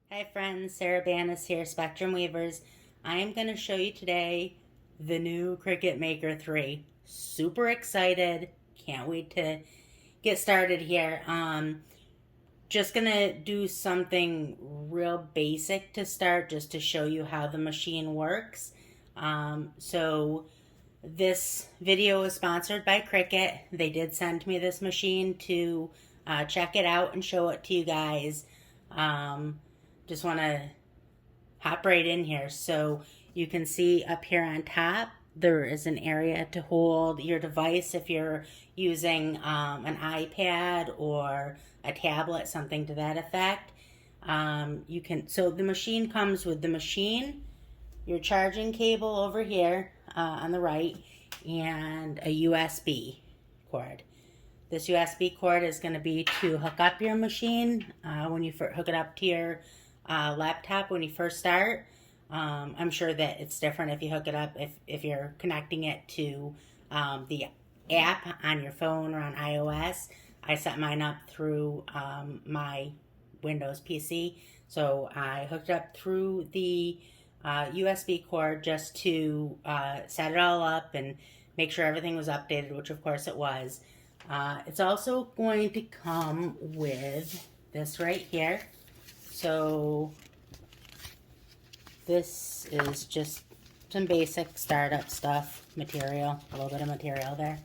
Hi friends, Sarah Banas here, Spectrum Weavers. I am going to show you today the new Cricut Maker 3. Super excited. Can't wait to get started here. Just going to do something real basic to start just to show you how the machine works. So this video is sponsored by Cricut. They did send me this machine to check it out and show it to you guys. Just want to hop right in here. So you can see up here on top, there is an area to hold your device if you're using an iPad or a tablet, something to that effect. So the machine comes with the machine, your charging cable over here on the right, and a USB cord. This USB cord is going to be to hook up your machine when you hook it up to your laptop when you first start. I'm sure that it's different if you hook it up, if you're connecting it to the app on your phone or on iOS. I set mine up through my Windows PC. So I hooked it up through the USB cord just to set it all up and make sure everything was updated, which of course it was. It's also going to come with this right here. So this is just some basic startup stuff, material, a little bit of material there.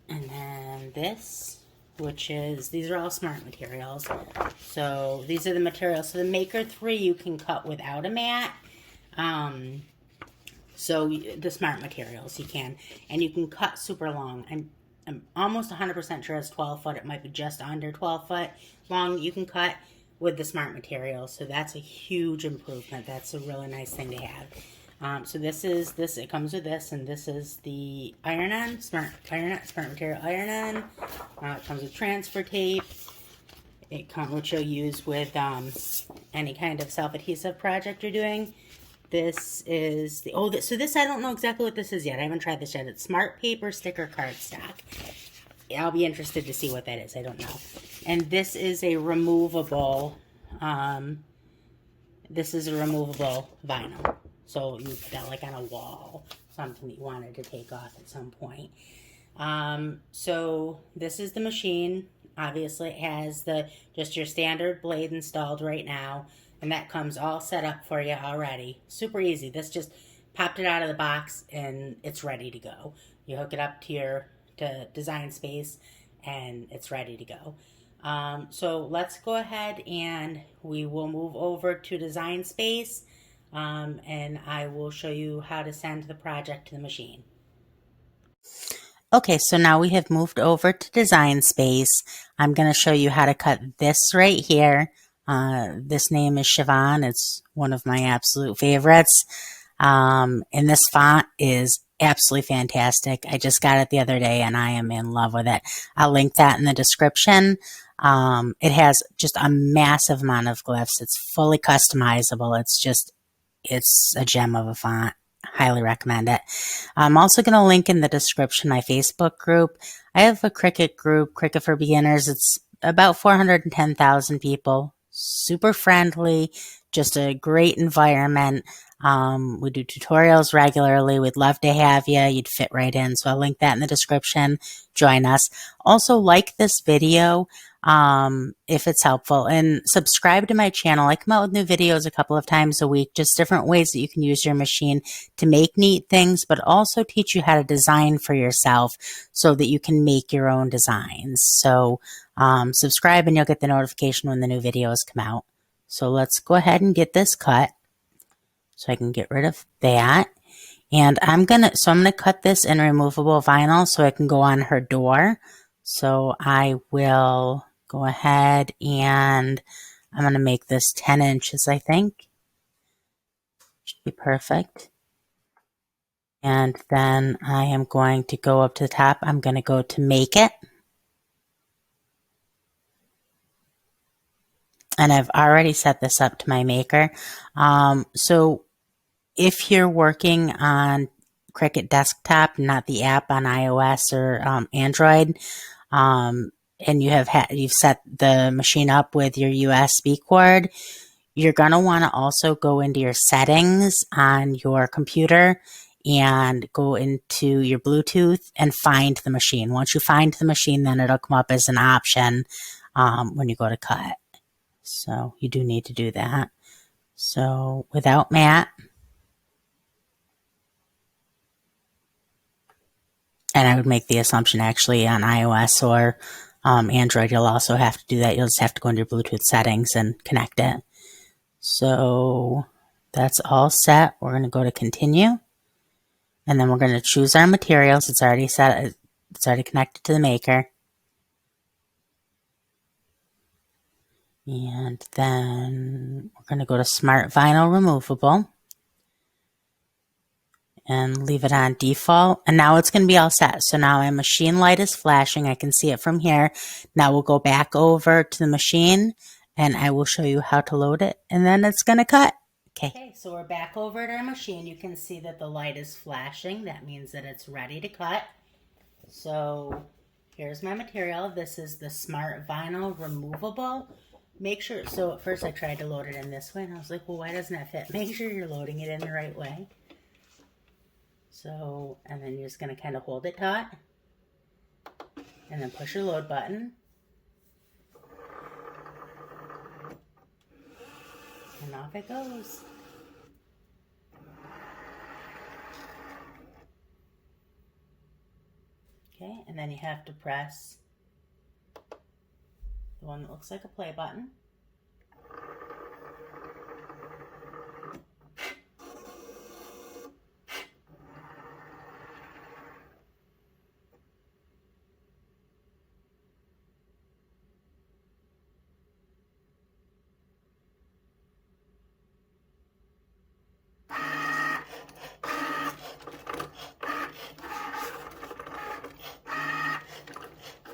And then this, which is, these are all smart materials. So these are the materials. So the Maker 3 you can cut without a mat. So the smart materials you can. And you can cut super long. I'm almost 100% sure it's 12 foot. It might be just under 12 foot long. You can cut with the smart materials. So that's a huge improvement. That's a really nice thing to have. So it comes with this, and this is the iron-on, smart material iron-on. It comes with transfer tape. Which you'll use with any kind of self-adhesive project you're doing. This is so this, I don't know exactly what this is yet. I haven't tried this yet. It's Smart Paper Sticker Cardstock. I'll be interested to see what that is. I don't know. And this is a removable, vinyl. So you put that like on a wall, something that you wanted to take off at some point. So this is the machine. Obviously it has just your standard blade installed right now. And that comes all set up for you already. Super easy. This just popped it out of the box and it's ready to go. You hook it up to Design Space and it's ready to go. So let's go ahead and we will move over to Design Space, and I will show you how to send the project to the machine. Okay, so now we have moved over to Design Space. I'm going to show you how to cut this right here. This name is Siobhan. It's one of my absolute favorites. And this font is absolutely fantastic. I just got it the other day and I am in love with it. I'll link that in the description. It has just a massive amount of glyphs. It's fully customizable. It's a gem of a font. Highly recommend it. I'm also going to link in the description my Facebook group. I have a Cricut group, Cricut for Beginners. It's about 410,000 people. Super friendly, just a great environment. We do tutorials regularly. We'd love to have you. You'd fit right in. So I'll link that in the description. Join us. Also, like this video if it's helpful, and subscribe to my channel. I come out with new videos a couple of times a week, just different ways that you can use your machine to make neat things, but also teach you how to design for yourself so that you can make your own designs. So subscribe and you'll get the notification when the new videos come out. So let's go ahead and get this cut. So I can get rid of that. And I'm gonna cut this in removable vinyl so it can go on her door. So I will go ahead and I'm gonna make this 10 inches, I think. Should be perfect. And then I am going to go up to the top. I'm gonna go to Make It. And I've already set this up to my maker. So if you're working on Cricut Desktop, not the app on iOS or Android, and you've set the machine up with your USB cord, you're going to want to also go into your settings on your computer and go into your Bluetooth and find the machine. Once you find the machine, then it'll come up as an option when you go to cut. So you do need to do that. So without Matt, and I would make the assumption actually on iOS or Android, you'll also have to do that. You'll just have to go into your Bluetooth settings and connect it. So that's all set. We're going to go to continue. And then we're going to choose our materials. It's already set. It's already connected to the maker. And then we're going to go to Smart Vinyl Removable and leave it on default. And now it's going to be all set. So now my machine light is flashing. I can see it from here. Now we'll go back over to the machine and I will show you how to load it. And then it's going to cut. Okay, so we're back over at our machine. You can see that the light is flashing. That means that it's ready to cut. So here's my material. This is the Smart Vinyl Removable. Make sure, so at first I tried to load it in this way and I was like, well, why doesn't that fit? Make sure you're loading it in the right way. So, and then you're just going to kind of hold it taut and then push your load button. And off it goes. Okay, and then you have to press the one that looks like a play button.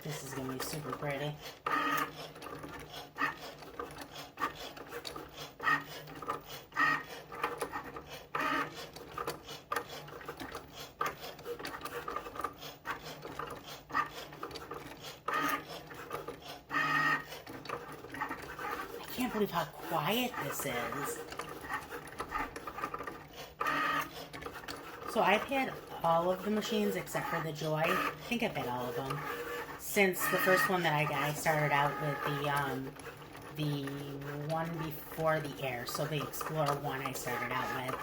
This is going to be super pretty. I can't believe how quiet this is. So I've had all of the machines except for the Joy. I think I've had all of them since the first one that I got. I started out with the one before the Air, so the Explorer one I started out with.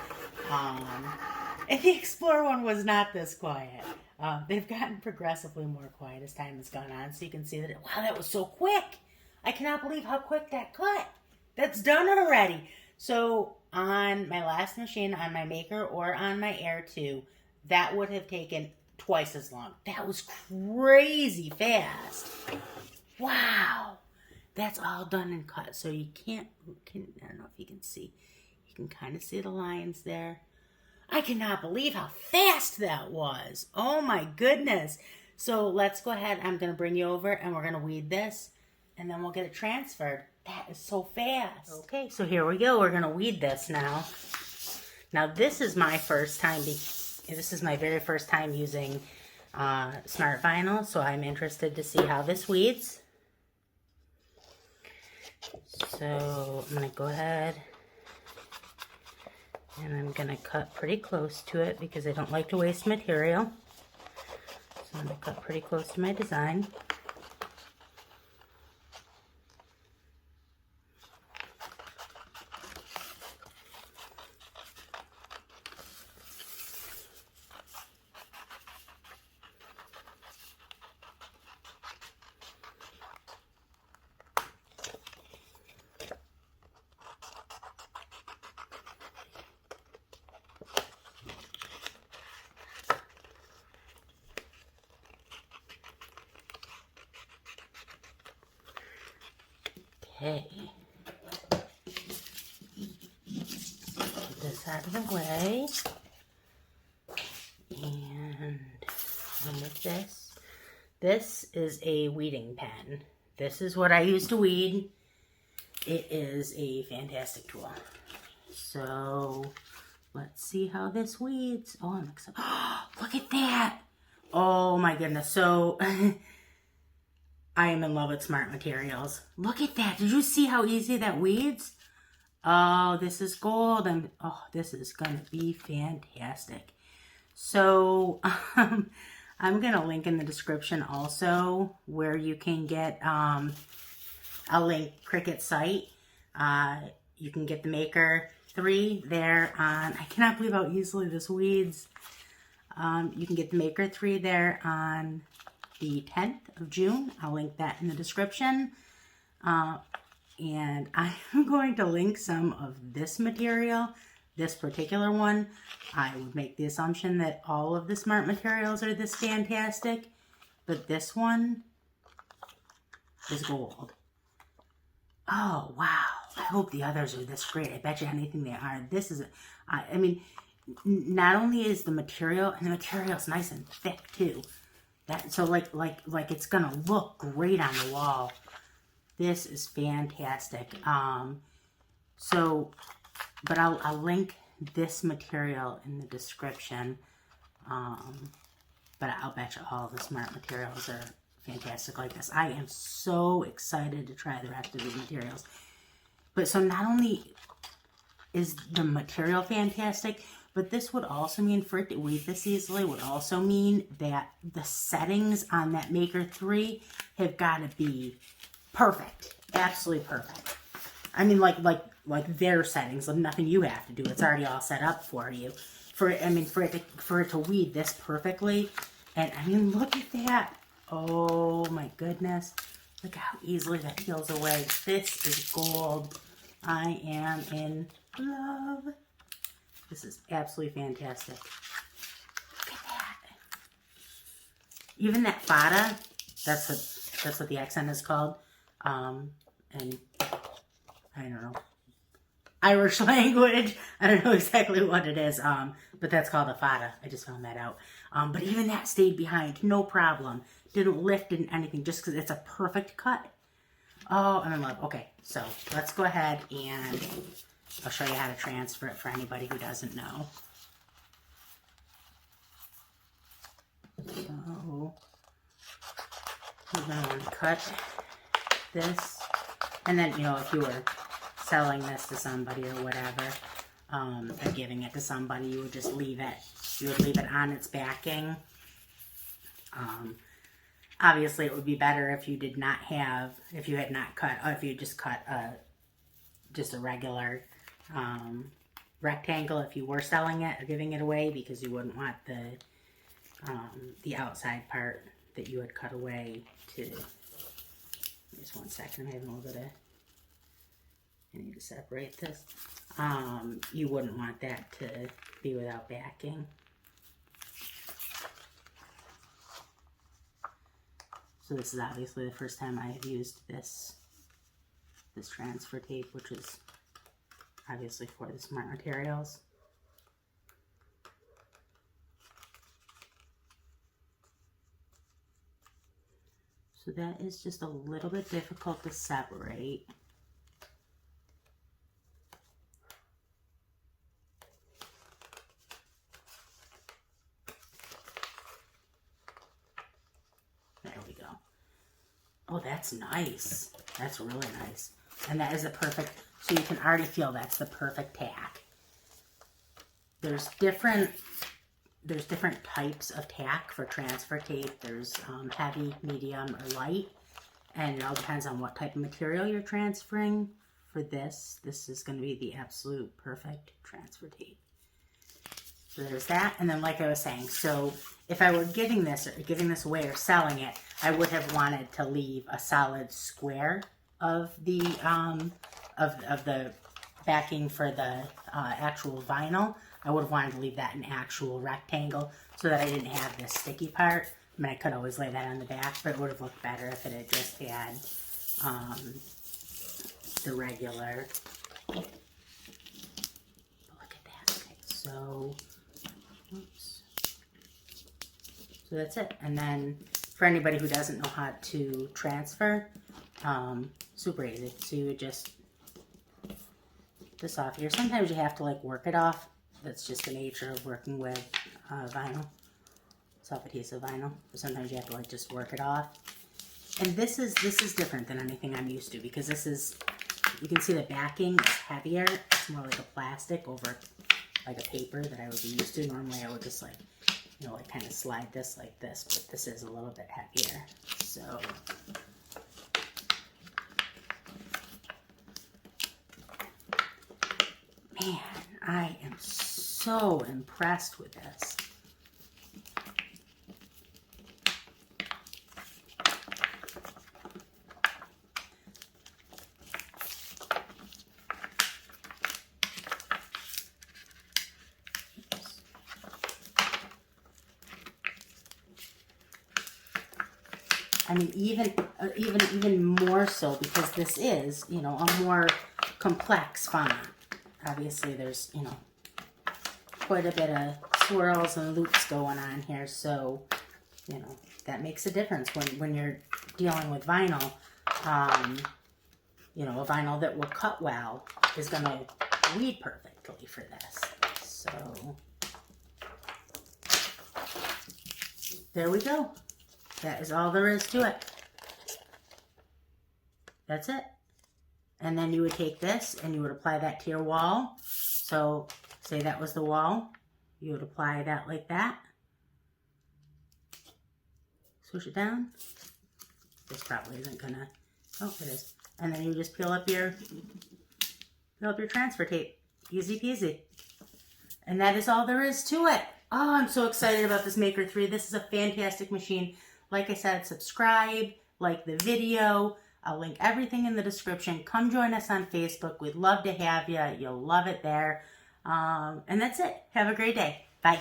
And the Explorer one was not this quiet. They've gotten progressively more quiet as time has gone on, so you can see that, wow, that was so quick. I cannot believe how quick that cut. That's done already. So on my last machine, on my Maker or on my Air 2, that would have taken twice as long. That was crazy fast. Wow. That's all done and cut. So you I don't know if you can see. You can kind of see the lines there. I cannot believe how fast that was. Oh my goodness. So let's go ahead. I'm going to bring you over and we're going to weed this. And then we'll get it transferred. That is so fast. Okay, so here we go. We're going to weed this now. Now, this is my first time. This is my very first time using Smart Vinyl. So I'm interested to see how this weeds. So I'm going to go ahead. And I'm going to cut pretty close to it because I don't like to waste material. So I'm going to cut pretty close to my design. Okay, get this out of the way, and with this is a weeding pen. This is what I use to weed. It is a fantastic tool. So let's see how this weeds. Oh, I'm excited. Oh, look at that. Oh my goodness. So I am in love with Smart Materials. Look at that. Did you see how easy that weeds? Oh, this is gold. This is going to be fantastic. So, I'm going to link in the description also where you can get, I'll link Cricut site. You can get the Maker 3 there on, I cannot believe how easily this weeds. You can get the Maker 3 there on the 10th of June. I'll link that in the description. And I'm going to link some of this material, this particular one. I would make the assumption that all of the Smart Materials are this fantastic, but this one is gold. Oh, wow. I hope the others are this great. I bet you anything they are. This is, I mean, not only is the material, and the material's nice and thick too. So like it's gonna look great on the wall. This is fantastic. But I'll link this material in the description. But I'll bet you all the Smart Materials are fantastic like this. I am so excited to try the rest of the materials. But so not only is the material fantastic, but this would also mean, for it to weed this easily, would also mean that the settings on that Maker 3 have got to be perfect. Absolutely perfect. I mean, like their settings, nothing you have to do. It's already all set up for you. For it to weed this perfectly. And I mean, look at that. Oh my goodness. Look how easily that peels away. This is gold. I am in love. This is absolutely fantastic. Look at that. Even that fada, that's what the accent is called. And I don't know. Irish language. I don't know exactly what it is. But that's called a fada. I just found that out. But even that stayed behind, no problem. Didn't lift, didn't anything, just because it's a perfect cut. Oh, I'm in love. Okay, so let's go ahead and I'll show you how to transfer it for anybody who doesn't know. So, we're going to cut this. And then, you know, if you were selling this to somebody or whatever, or giving it to somebody, you would just leave it. You would leave it on its backing. Obviously, it would be better if you did not have, if you had not cut, or if you just cut just a regular rectangle if you were selling it or giving it away, because you wouldn't want the outside part that you had cut away to, just one second, I'm having a little bit of, I need to separate this. You wouldn't want that to be without backing. So this is obviously the first time I have used this transfer tape, which is obviously for the Smart Materials. So that is just a little bit difficult to separate. There we go. Oh, that's nice. That's really nice. And that is the perfect, so you can already feel that's the perfect tack. There's different types of tack for transfer tape. There's heavy, medium, or light. And it all depends on what type of material you're transferring. For this is going to be the absolute perfect transfer tape. So there's that. And then like I was saying, so if I were giving this away or selling it, I would have wanted to leave a solid square of the backing for the actual vinyl. I would have wanted to leave that an actual rectangle so that I didn't have this sticky part. I mean, I could always lay that on the back, but it would have looked better if it had just had the regular. But look at that. Okay, so, oops. So that's it. And then for anybody who doesn't know how to transfer, super easy. So you would just this off here. Sometimes you have to like work it off. That's just the nature of working with vinyl, self-adhesive vinyl. But sometimes you have to like just work it off. And this is different than anything I'm used to, because this is, you can see the backing is heavier. It's more like a plastic over like a paper that I would be used to. Normally I would just like, you know, like kind of slide this like this, but this is a little bit heavier. So man, I am so impressed with this. I mean, even more so, because this is, you know, a more complex font. Obviously, there's, you know, quite a bit of swirls and loops going on here, so, you know, that makes a difference when you're dealing with vinyl. You know, a vinyl that will cut well is going to read perfectly for this. So, there we go. That is all there is to it. That's it. And then you would take this and you would apply that to your wall. So, say that was the wall. You would apply that like that. Swoosh it down. This probably isn't gonna, oh, it is. And then you just peel up your transfer tape. Easy peasy. And that is all there is to it. Oh, I'm so excited about this Maker 3. This is a fantastic machine. Like I said, subscribe, like the video. I'll link everything in the description. Come join us on Facebook. We'd love to have you. You'll love it there. And that's it. Have a great day. Bye.